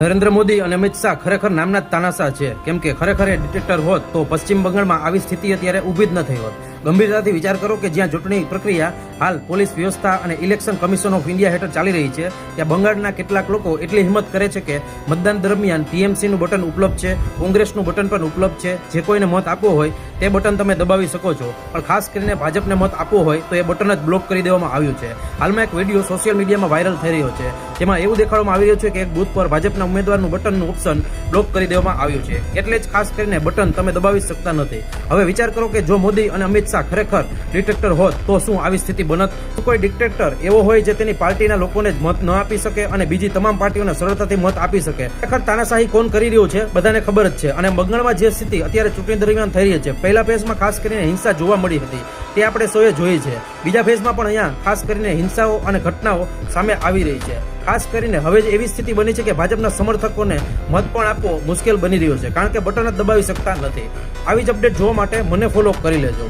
નરેન્દ્ર મોદી અને અમિત શાહ ખરેખર નામના જ તાનાશાહ છે, કેમ કે ખરેખર એ ડિક્ટેટર હોત તો પશ્ચિમ બંગાળમાં આવી સ્થિતિ અત્યારે ઊભી જ ન થઈ હોત. ગંભીરતાથી વિચાર કરો કે જ્યાં ચૂંટણી પ્રક્રિયા હાલ પોલીસ વ્યવસ્થા અને ઇલેક્શન કમિશન ઓફ ઇન્ડિયા હેઠળ ચાલી રહી છે, ત્યાં બંગાળના કેટલાક લોકો એટલી હિંમત કરે છે કે મતદાન દરમિયાન ટીએમસીનું બટન ઉપલબ્ધ છે, કોંગ્રેસનું બટન પણ ઉપલબ્ધ છે. જે કોઈને મત આપવો હોય તે બટન તમે દબાવી શકો છો, પણ ખાસ કરીને ભાજપને મત આપવો હોય તો એ બટન જ બ્લોક કરી દેવામાં આવ્યું છે. હાલમાં એક વિડીયો સોશિયલ મીડિયામાં વાયરલ થઈ રહ્યો છે, જેમાં એવું દેખાડવામાં આવી રહ્યું છે કે એક બૂથ પર ભાજપના ઉમેદવારનું બટનનું ઓપ્શન બ્લોક કરી દેવામાં આવ્યું છે. એટલે જ ખાસ કરીને બટન તમે દબાવી શકતા નથી. હવે વિચાર કરો કે જો મોદી અને અમિત શાહ ખરેખર ડિક્ટેટર હોત તો શું આવી સ્થિતિ બનત? કોઈ ડિક્ટેટર એવો હોય જે તેની પાર્ટીના લોકોને જ મત ન આપી શકે અને બીજી તમામ પાર્ટીઓને સરળતાથી મત આપી શકે? ખરેખર તાનાશાહી કોણ કરી રહ્યું છે બધાને ખબર જ છે. અને બંગાળમાં જે સ્થિતિ અત્યારે ચૂંટણી દરમિયાન થઈ રહી છે, પહેલા ફેઝમાં ખાસ કરીને હિંસા જોવા મળી હતી, તે આપણે સૌએ જોઈ છે. બીજા ફેઝમાં પણ અહીંયા ખાસ કરીને હિંસાઓ અને ઘટનાઓ સામે આવી રહી છે. ખાસ કરીને હવે જ એવી સ્થિતિ બની છે કે ભાજપના સમર્થકોને મત પણ આપવો મુશ્કેલ બની રહ્યો છે, કારણ કે બટન જ દબાવી શકતા નથી. આવી જ અપડેટ જોવા માટે મને ફોલો કરી લેજો.